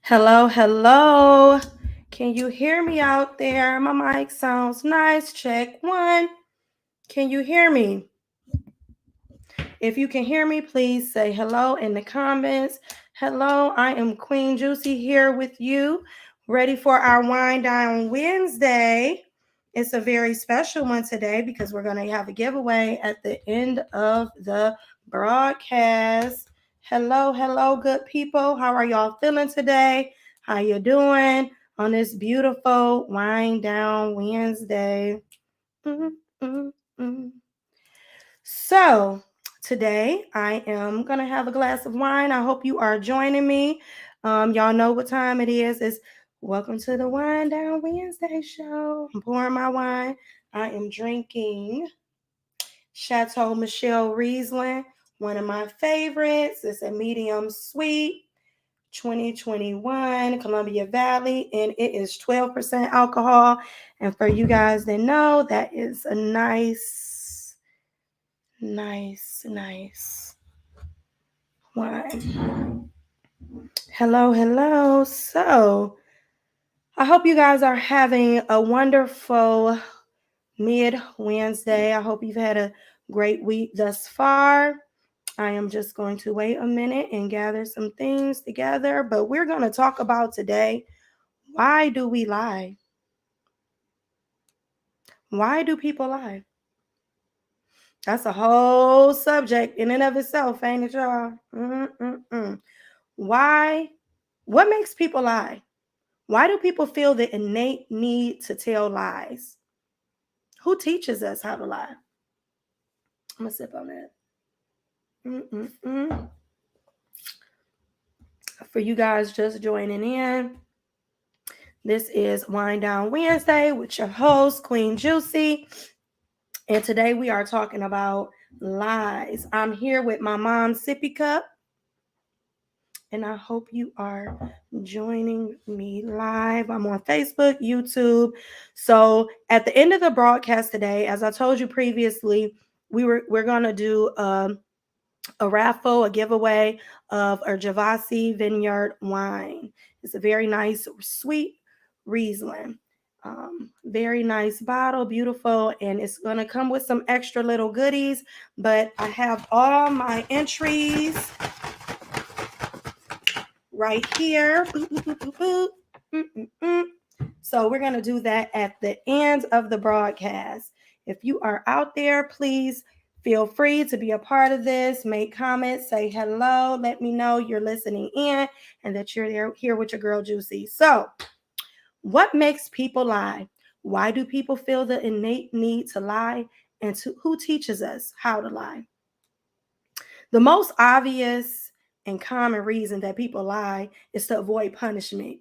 Hello, hello. Can you hear me out there? My mic sounds nice. Check one. Can you hear me? If you can hear me, please say hello in the comments. Hello, I am Queen Juicy here with you, ready for our Wind Down Wednesday. It's a very special one today because we're going to have a giveaway at the end of the broadcast. Hello, hello, good people. How are y'all feeling today? How you doing on this beautiful Wind Down Wednesday? Mm, mm, mm. So, today I am going to have a glass of wine. I hope you are joining me. Y'all know what time it is. It's welcome to the Wine Down Wednesday show. I'm pouring my wine. I am drinking Chateau Michelle Riesling, one of my favorites. It's a medium sweet 2021 Columbia Valley, and it is 12% alcohol. And for you guys that know, that is a nice wine. Hello, hello. So, I hope you guys are having a wonderful mid Wednesday. I hope you've had a great week thus far. I am just going to wait a minute and gather some things together, but we're going to talk about today, why do we lie? Why do people lie? That's a whole subject in and of itself, ain't it, y'all? Why? What makes people lie? Why do people feel the innate need to tell lies? Who teaches us how to lie? I'm gonna sip on that. For you guys just joining in, this is Wind Down Wednesday with your host, Queen Juicy. And today we are talking about lies. I'm here with my mom's sippy cup, and I hope you are joining me live. I'm on Facebook, YouTube. So at the end of the broadcast today, as I told you previously, we're gonna do a raffle, a giveaway of a Gervasi Vineyard wine. It's a very nice, sweet Riesling. Very nice bottle, beautiful, and it's going to come with some extra little goodies. But I have all my entries right here. So we're going to do that at the end of the broadcast. If you are out there, please feel free to be a part of this. Make comments, say hello, let me know you're listening in and that you're there here with your girl Juicy. So, what makes people lie? Why do people feel the innate need to lie? And who teaches us how to lie? The most obvious and common reason that people lie is to avoid punishment.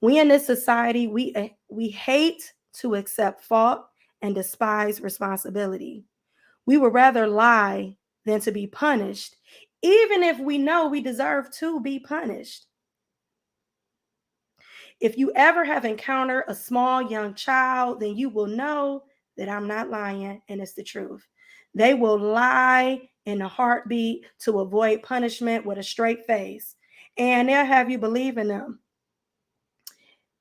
We in this society, we hate to accept fault and despise responsibility. We would rather lie than to be punished, even if we know we deserve to be punished. If you ever have encountered a small young child, then you will know that I'm not lying and it's the truth. They will lie in a heartbeat to avoid punishment with a straight face, and they'll have you believe in them.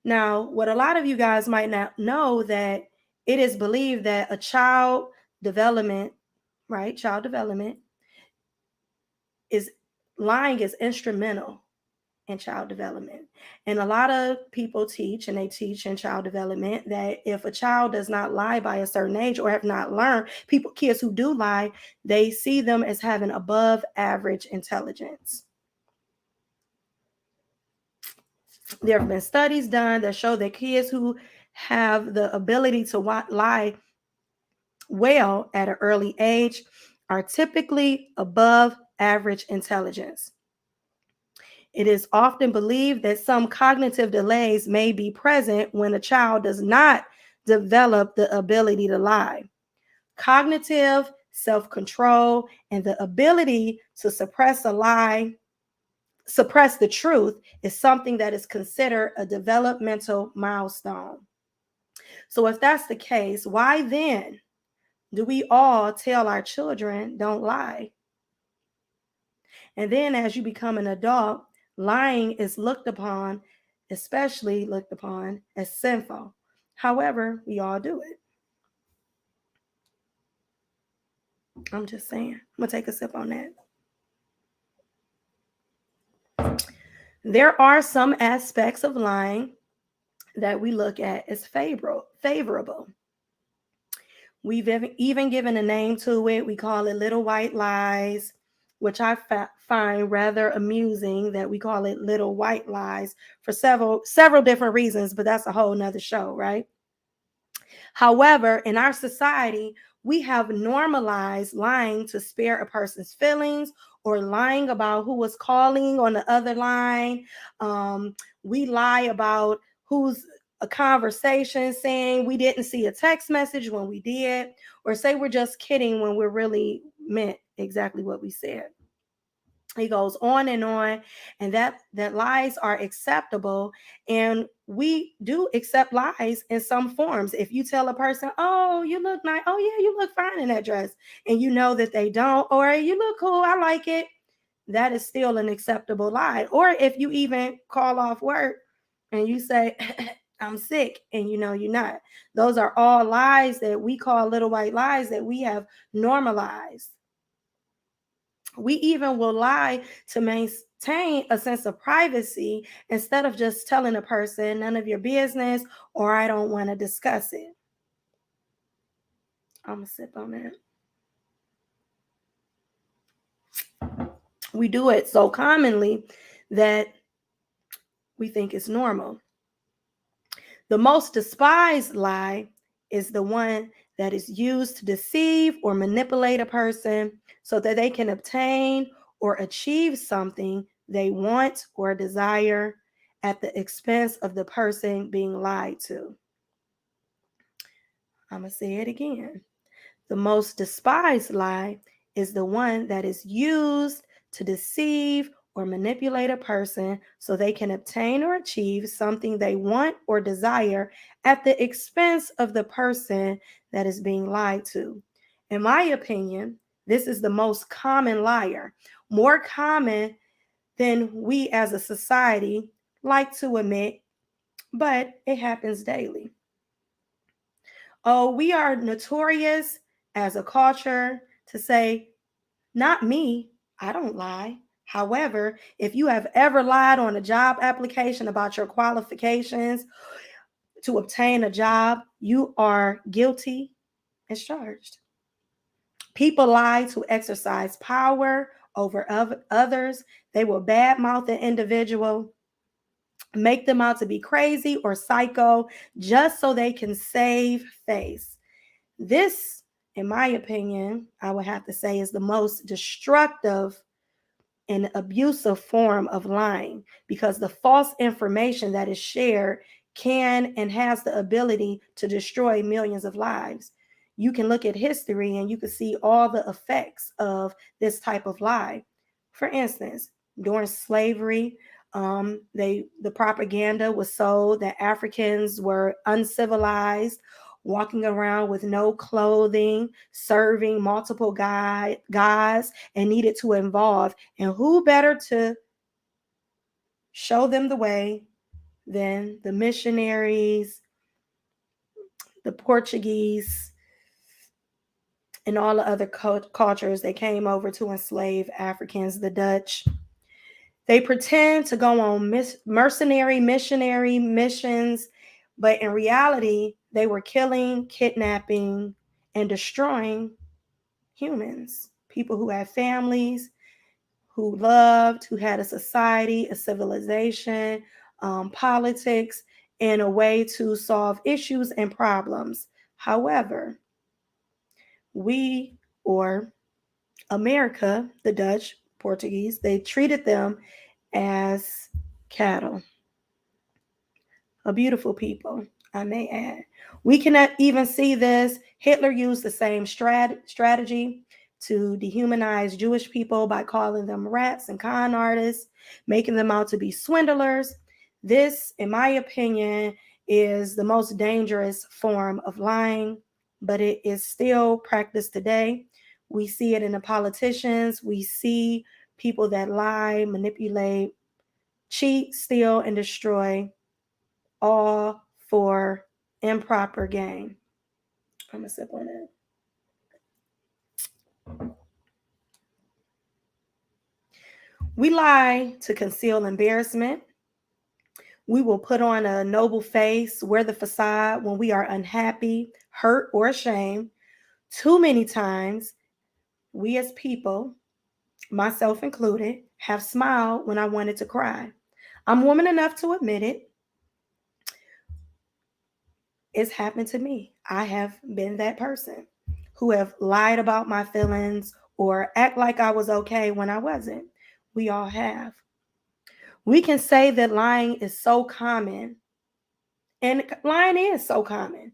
Now, what a lot of you guys might not know, that it is believed that a child development, right? Child development is lying is instrumental in child development. And a lot of people teach, and they teach in child development, that if a child does not lie by a certain age or have not learned, kids who do lie, they see them as having above average intelligence. There have been studies done that show that kids who have the ability to lie well at an early age are typically above average intelligence. It is often believed that some cognitive delays may be present when a child does not develop the ability to lie. Cognitive self-control and the ability to suppress a lie, suppress the truth, is something that is considered a developmental milestone. So if that's the case, why then do we all tell our children don't lie? And then as you become an adult, Lying is especially looked upon as sinful. However, we all do it. I'm just saying. I'm going to take a sip on that. There are some aspects of lying that we look at as favorable. We've even given a name to it. We call it little white lies, which I find rather amusing that we call it little white lies for several different reasons, but that's a whole nother show, right? However, in our society, we have normalized lying to spare a person's feelings or lying about who was calling on the other line. We lie about who's a conversation, saying we didn't see a text message when we did, or say we're just kidding when we really meant exactly what we said. He goes on, and that lies are acceptable, and we do accept lies in some forms. If you tell a person, oh, you look nice, oh yeah, you look fine in that dress, and you know that they don't, or you look cool, I like it, that is still an acceptable lie. Or if you even call off work and you say I'm sick, and you know you're not, those are all lies that we call little white lies that we have normalized. We even will lie to maintain a sense of privacy instead of just telling a person none of your business or I don't want to discuss it. I'm going to sip on that. We do it so commonly that we think it's normal. The most despised lie is the one that is used to deceive or manipulate a person so that they can obtain or achieve something they want or desire at the expense of the person being lied to. I'm going to say it again. The most despised lie is the one that is used to deceive or manipulate a person so they can obtain or achieve something they want or desire at the expense of the person that is being lied to. In my opinion, this is the most common liar, more common than we as a society like to admit, but it happens daily. Oh, we are notorious as a culture to say, not me, I don't lie. However, if you have ever lied on a job application about your qualifications to obtain a job, you are guilty as charged. People lie to exercise power over others. They will badmouth an individual, make them out to be crazy or psycho just so they can save face. This, in my opinion, I would have to say is the most destructive and abusive form of lying, because the false information that is shared can and has the ability to destroy millions of lives. You can look at history and you can see all the effects of this type of lie. For instance, during slavery, the propaganda was sold that Africans were uncivilized, walking around with no clothing, serving multiple gods, and needed to evolve. And who better to show them the way than the missionaries, the Portuguese, and all the other cultures that came over to enslave Africans, the Dutch. They pretend to go on mercenary missionary missions, but in reality, they were killing, kidnapping, and destroying humans, people who had families, who loved, who had a society, a civilization, politics, and a way to solve issues and problems. However, we, or America, the Dutch, Portuguese, they treated them as cattle. A beautiful people, I may add. We cannot even see this. Hitler used the same strategy to dehumanize Jewish people by calling them rats and con artists, making them out to be swindlers. This, in my opinion, is the most dangerous form of lying, but it is still practiced today. We see it in the politicians. We see people that lie, manipulate, cheat, steal, and destroy, all for improper gain. I'm going to sip on that. We lie to conceal embarrassment. We will put on a noble face, wear the facade when we are unhappy, hurt, or ashamed. Too many times, we as people, myself included, have smiled when I wanted to cry. I'm woman enough to admit it. It's happened to me. I have been that person who have lied about my feelings or act like I was okay when I wasn't. We all have. We can say that lying is so common, and lying is so common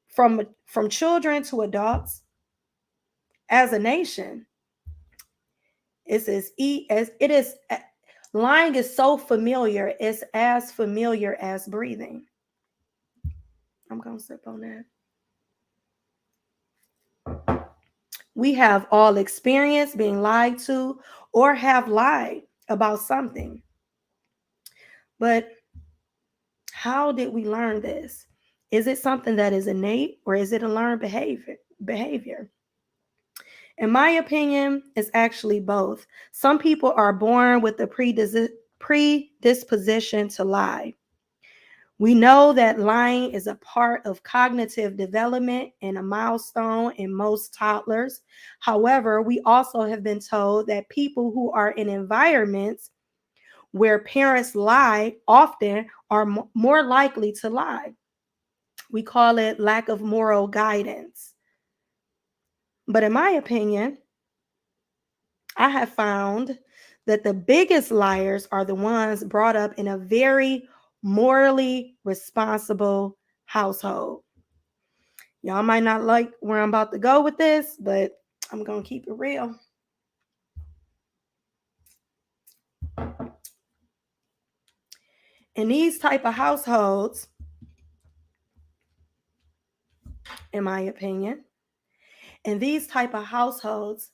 from children to adults. As a nation, it's as it is. Lying is so familiar. It's as familiar as breathing. I'm gonna sip on that. We have all experienced being lied to or have lied about something. But how did we learn this? Is it something that is innate or is it a learned behavior? In my opinion, it's actually both. Some people are born with the predisposition to lie. We know that lying is a part of cognitive development and a milestone in most toddlers. However, we also have been told that people who are in environments where parents lie often are more likely to lie. We call it lack of moral guidance. But in my opinion, I have found that the biggest liars are the ones brought up in a very morally responsible household. Y'all might not like where I'm about to go with this, but I'm going to keep it real. In these type of households, in my opinion, in these type of households,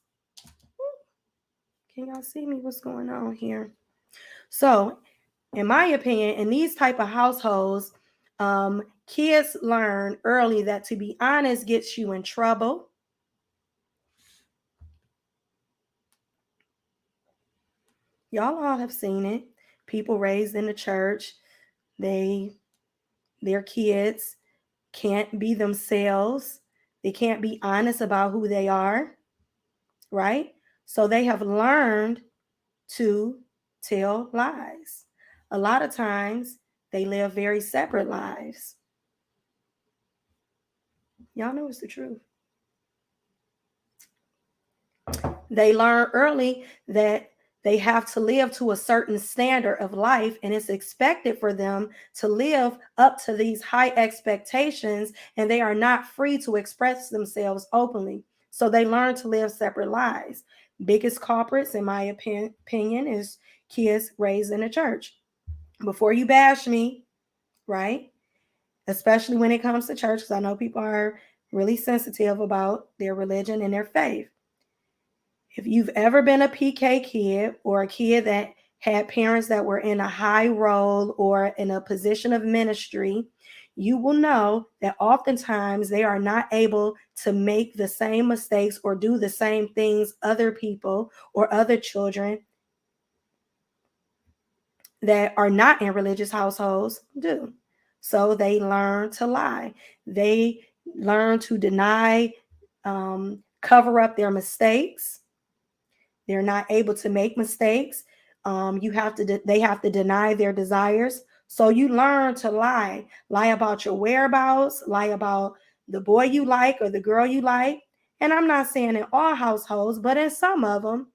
can y'all see me? What's going on here? So, in my opinion, in these type of households, kids learn early that to be honest gets you in trouble. Y'all all have seen it. People raised in the church, their kids can't be themselves. They can't be honest about who they are, right? So they have learned to tell lies. A lot of times they live very separate lives. Y'all know it's the truth. They learn early that they have to live to a certain standard of life, and it's expected for them to live up to these high expectations, and they are not free to express themselves openly. So they learn to live separate lives. Biggest culprits, in my opinion, is kids raised in the church. Before you bash me, right? Especially when it comes to church, because I know people are really sensitive about their religion and their faith. If you've ever been a PK kid or a kid that had parents that were in a high role or in a position of ministry, you will know that oftentimes they are not able to make the same mistakes or do the same things other people or other children that are not in religious households do. So they learn to lie. They learn to deny, cover up their mistakes. They're not able to make mistakes. They have to deny their desires. So you learn to lie about your whereabouts, lie about the boy you like or the girl you like. And I'm not saying in all households, but in some of them,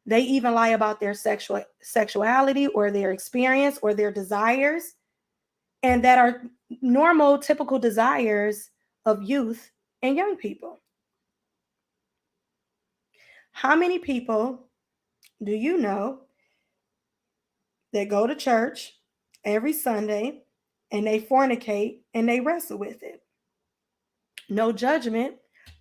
they even lie about their sexuality or their experience or their desires, and that are normal, typical desires of youth and young people. How many people do you know that go to church every Sunday and they fornicate and they wrestle with it? No judgment,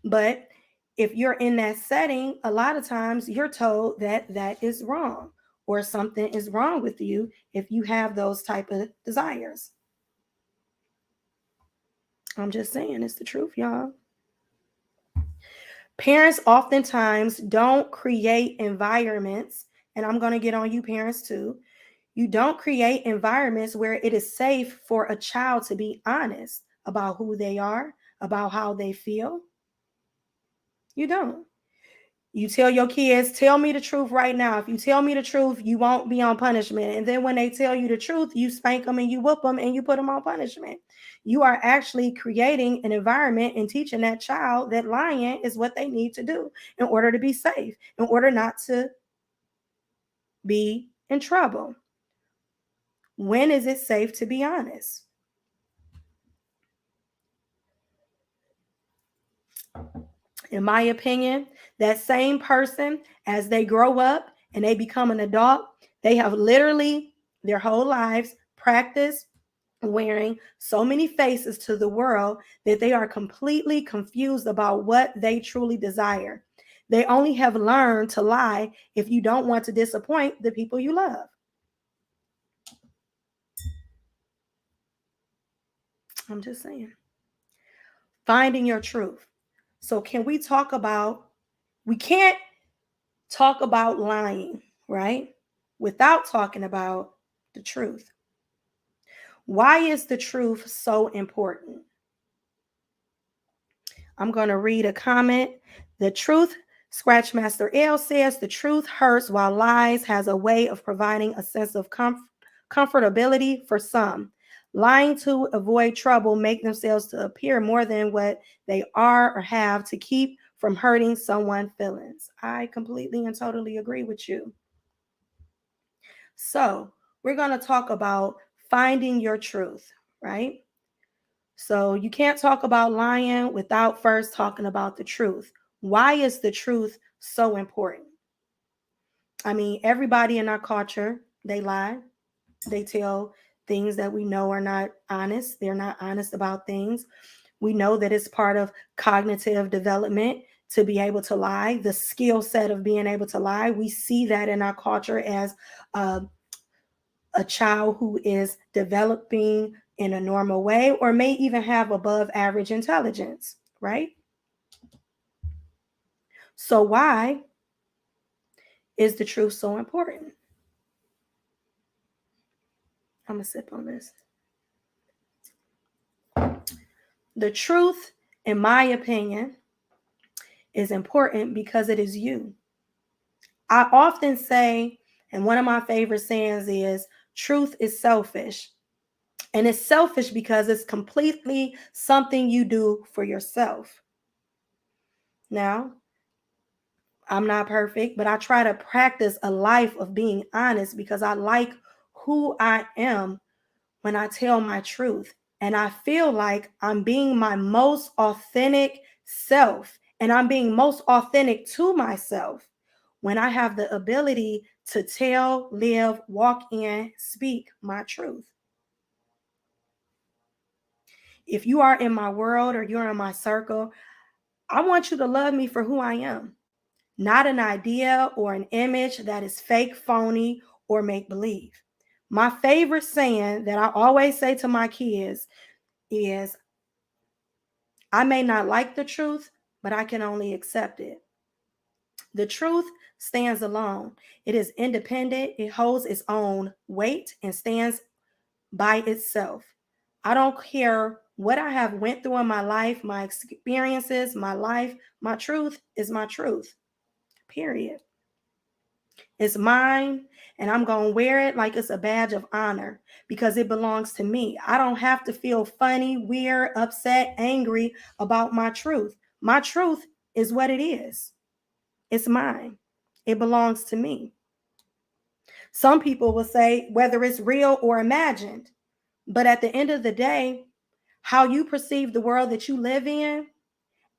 but if you're in that setting, a lot of times you're told that that is wrong, or something is wrong with you if you have those type of desires. I'm just saying, it's the truth, y'all. Parents oftentimes don't create environments, and I'm going to get on you parents too. You don't create environments where it is safe for a child to be honest about who they are, about how they feel. You don't. You tell your kids, tell me the truth right now. If you tell me the truth, you won't be on punishment. And then when they tell you the truth, you spank them and you whoop them and you put them on punishment. You are actually creating an environment and teaching that child that lying is what they need to do in order to be safe, in order not to be in trouble. When is it safe to be honest? In my opinion, that same person, as they grow up and they become an adult, they have literally their whole lives practiced wearing so many faces to the world that they are completely confused about what they truly desire. They only have learned to lie if you don't want to disappoint the people you love. I'm just saying. Finding your truth. So can we talk about, we can't talk about lying, right? Without talking about the truth. Why is the truth so important? I'm going to read a comment. The truth, Scratchmaster L says, the truth hurts while lies has a way of providing a sense of comfortability for some. Lying to avoid trouble make themselves to appear more than what they are or have to keep from hurting someone's feelings. I completely and totally agree with you. So we're going to talk about finding your truth, right? So you can't talk about lying without first talking about the truth. Why is the truth so important? I mean, everybody in our culture, they lie. They tell things that we know are not honest. They're not honest about things. We know that it's part of cognitive development to be able to lie, the skill set of being able to lie. We see that in our culture as a child who is developing in a normal way or may even have above average intelligence, right? So why is the truth so important? I'm going to sip on this. The truth, in my opinion, is important because it is you. I often say, and one of my favorite sayings is, truth is selfish. And it's selfish because it's completely something you do for yourself. Now, I'm not perfect, but I try to practice a life of being honest because I like who I am when I tell my truth. And I feel like I'm being my most authentic self, and I'm being most authentic to myself when I have the ability to tell, live, walk in, speak my truth. If you are in my world or you're in my circle, I want you to love me for who I am, not an idea or an image that is fake, phony, or make believe. My favorite saying that I always say to my kids is, I may not like the truth, but I can only accept it. The truth stands alone. It is independent. It holds its own weight and stands by itself. I don't care what I have went through in my life, my experiences, my life. My truth is my truth. Period. It's mine, and I'm going to wear it like it's a badge of honor because it belongs to me. I don't have to feel funny, weird, upset, angry about my truth. My truth is what it is. It's mine. It belongs to me. Some people will say whether it's real or imagined, but at the end of the day, how you perceive the world that you live in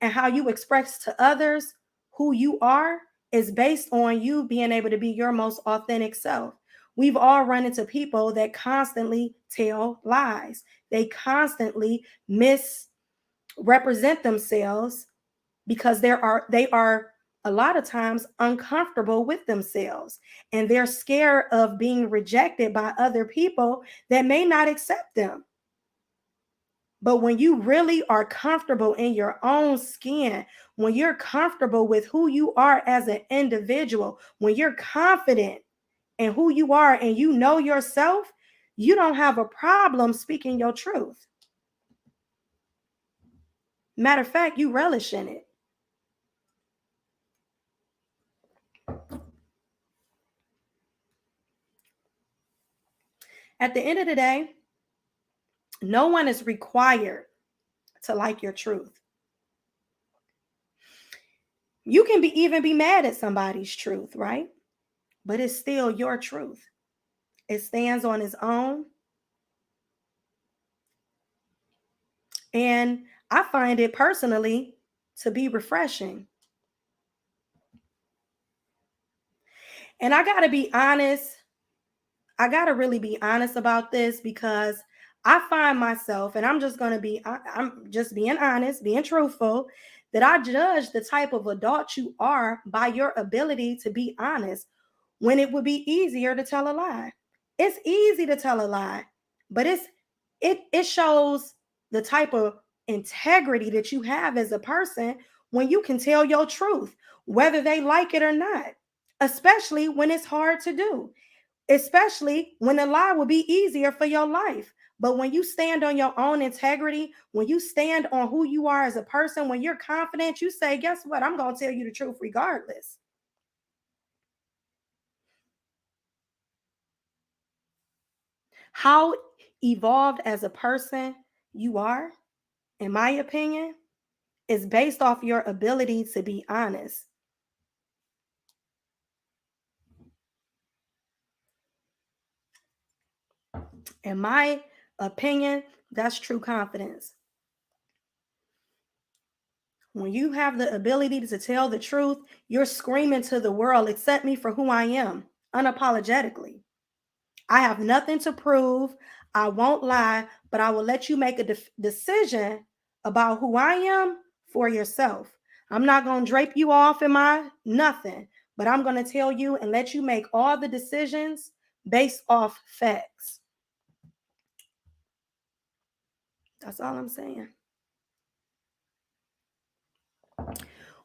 and how you express to others who you are is based on you being able to be your most authentic self. We've all run into people that constantly tell lies. They constantly misrepresent themselves because they are a lot of times uncomfortable with themselves, and they're scared of being rejected by other people that may not accept them. But when you really are comfortable in your own skin, when you're comfortable with who you are as an individual, when you're confident in who you are and you know yourself, you don't have a problem speaking your truth. Matter of fact, you relish in it. At the end of the day, no one is required to like your truth. You can even be mad at somebody's truth, right? But it's still your truth. It stands on its own. And I find it personally to be refreshing. And I got to be honest. I got to really be honest about this, because I find myself, and I'm just going to be, I'm just being honest, being truthful, that I judge the type of adult you are by your ability to be honest when it would be easier to tell a lie. It's easy to tell a lie, but it shows the type of integrity that you have as a person when you can tell your truth, whether they like it or not, especially when it's hard to do, especially when the lie will be easier for your life. But when you stand on your own integrity, when you stand on who you are as a person, when you're confident, you say, guess what? I'm going to tell you the truth regardless. How evolved as a person you are, in my opinion, is based off your ability to be honest. In my opinion, that's true confidence. When you have the ability to tell the truth, you're screaming to the world, accept me for who I am, unapologetically. I have nothing to prove. I won't lie, but I will let you make a decision about who I am for yourself. I'm not going to drape you off in my nothing, but I'm going to tell you and let you make all the decisions based off facts. That's all I'm saying.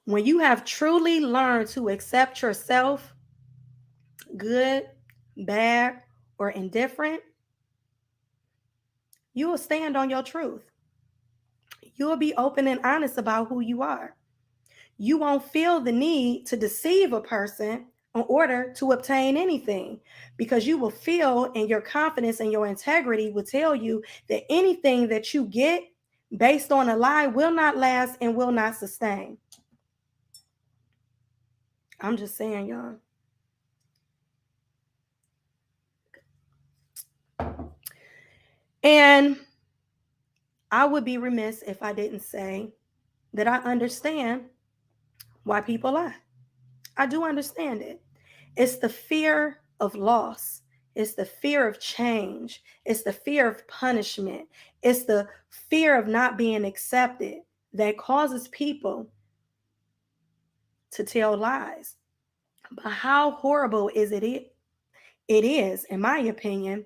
When you have truly learned to accept yourself, good, bad, or indifferent, you will stand on your truth. You will be open and honest about who you are. You won't feel the need to deceive a person in order to obtain anything, because you will feel, and your confidence and your integrity will tell you that anything that you get based on a lie will not last and will not sustain. I'm just saying, y'all. And I would be remiss if I didn't say that I understand why people lie. I do understand it. It's the fear of loss. It's the fear of change. It's the fear of punishment. It's the fear of not being accepted that causes people to tell lies. But how horrible is it? It is, in my opinion,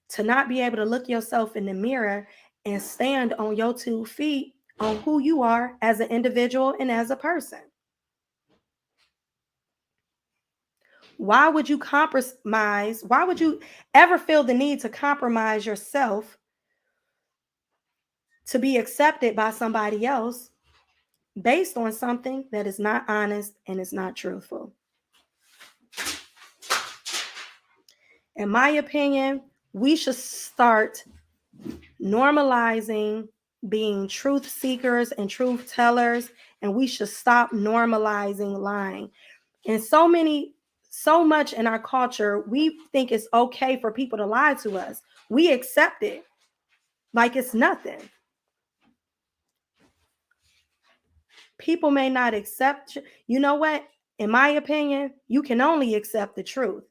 to not be able to look yourself in the mirror and stand on your 2 feet on who you are as an individual and as a person. Why would you compromise? Why would you ever feel the need to compromise yourself to be accepted by somebody else based on something that is not honest and is not truthful? In my opinion, we should start normalizing being truth seekers and truth tellers, and we should stop normalizing lying. And so much in our culture, we think it's okay for people to lie to us. We accept it like it's nothing. People may not accept, you know what? In my opinion, you can only accept the truth.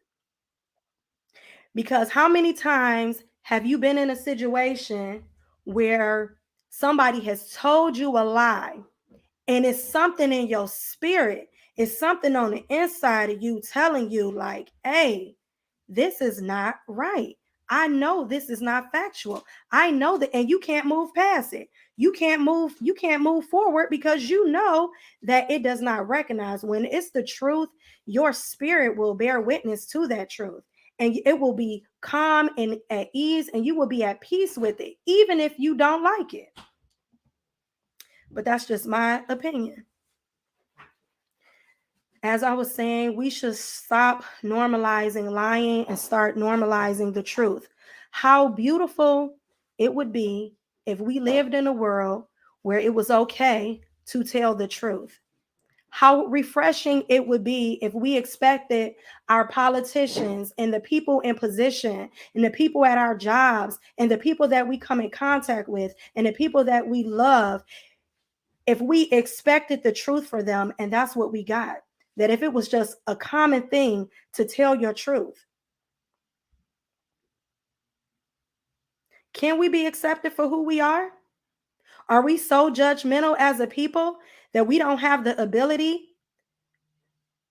Because how many times have you been in a situation where somebody has told you a lie, and it's something in your spirit, It's something on the inside of you telling you like, hey, this is not right. I know this is not factual. I know that, and you can't move past it. You can't move forward because you know that it does not recognize. When it's the truth, your spirit will bear witness to that truth. And it will be calm and at ease, and you will be at peace with it, even if you don't like it. But that's just my opinion. As I was saying, we should stop normalizing lying and start normalizing the truth. How beautiful it would be if we lived in a world where it was okay to tell the truth. How refreshing it would be if we expected our politicians and the people in position and the people at our jobs and the people that we come in contact with and the people that we love, if we expected the truth for them and that's what we got. That if it was just a common thing to tell your truth. Can we be accepted for who we are? Are we so judgmental as a people that we don't have the ability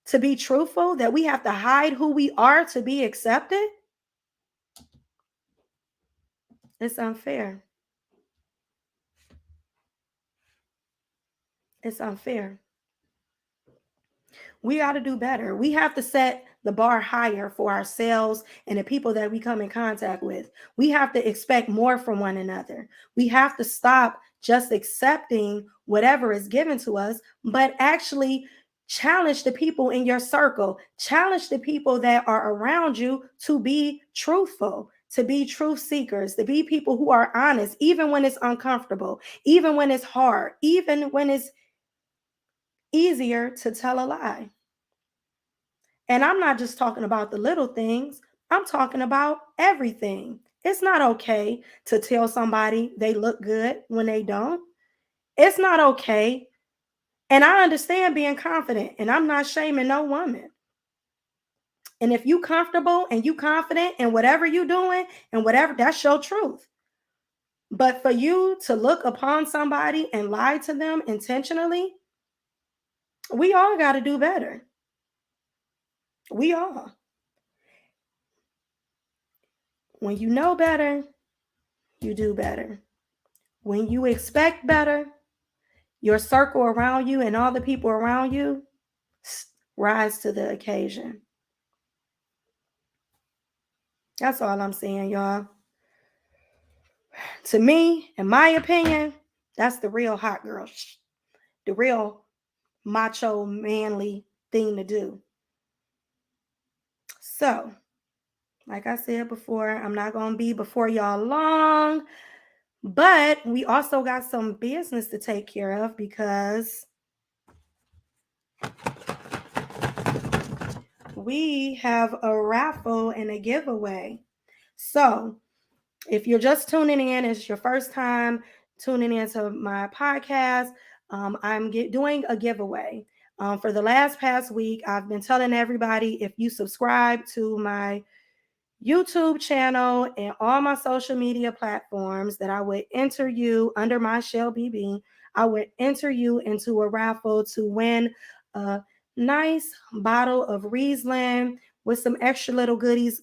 to be truthful, that we have to hide who we are to be accepted? It's unfair. It's unfair. We got to do better. We have to set the bar higher for ourselves and the people that we come in contact with. We have to expect more from one another. We have to stop just accepting whatever is given to us, but actually challenge the people in your circle, challenge the people that are around you to be truthful, to be truth seekers, to be people who are honest, even when it's uncomfortable, even when it's hard, even when it's easier to tell a lie. And I'm not just talking about the little things, I'm talking about everything. It's not okay to tell somebody they look good when they don't. It's not okay. And I understand being confident, and I'm not shaming no woman. And if you comfortable and you confident in whatever you're doing and whatever, that's your truth. But for you to look upon somebody and lie to them intentionally, we all got to do better. We all. When you know better, you do better. When you expect better, your circle around you and all the people around you rise to the occasion. That's all I'm saying, y'all. To me, in my opinion, that's the real hot girl, the real macho, manly thing to do. So, like I said before, I'm not going to be before y'all long, but we also got some business to take care of because we have a raffle and a giveaway. So, if you're just tuning in, it's your first time tuning into my podcast, I'm doing a giveaway. For the past week, I've been telling everybody if you subscribe to my YouTube channel and all my social media platforms that I would enter you under my Shell BB. I would enter you into a raffle to win a nice bottle of Riesling with some extra little goodies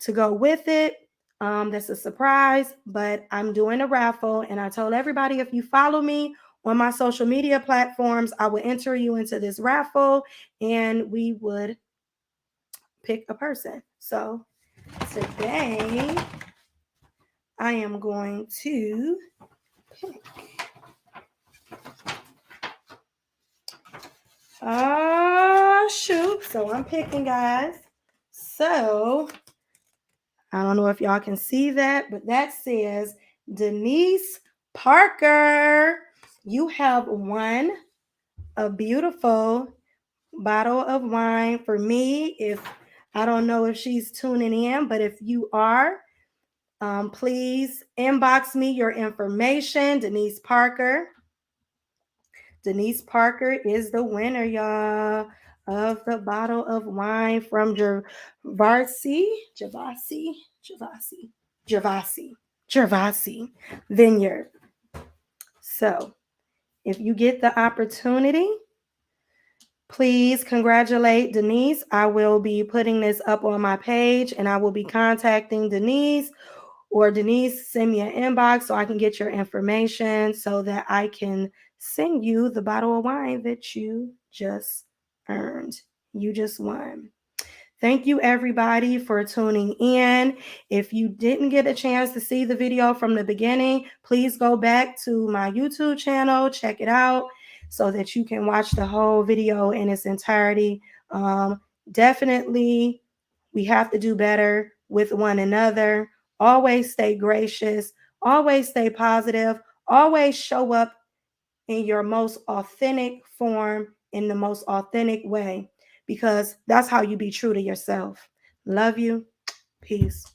to go with it. That's a surprise, but I'm doing a raffle. And I told everybody if you follow me on my social media platforms, I would enter you into this raffle and we would pick a person. So today I am going to pick. Shoot. So I'm picking, guys. So I don't know if y'all can see that, but that says Denise Parker. You have won a beautiful bottle of wine for me. If I don't know if she's tuning in, but if you are, please inbox me your information, Denise Parker. Denise Parker is the winner, y'all, of the bottle of wine from Gervasi Vineyard. So if you get the opportunity, Please congratulate Denise. I will be putting this up on my page and I will be contacting Denise, or Denise, send me an inbox so I can get your information so that I can send you the bottle of wine that you just earned. You just won. Thank you, everybody, for tuning in. If you didn't get a chance to see the video from the beginning, please go back to my YouTube channel, check it out so that you can watch the whole video in its entirety. Definitely, we have to do better with one another. Always stay gracious, always stay positive, always show up in your most authentic form, in the most authentic way, because that's how you be true to yourself. Love you. Peace.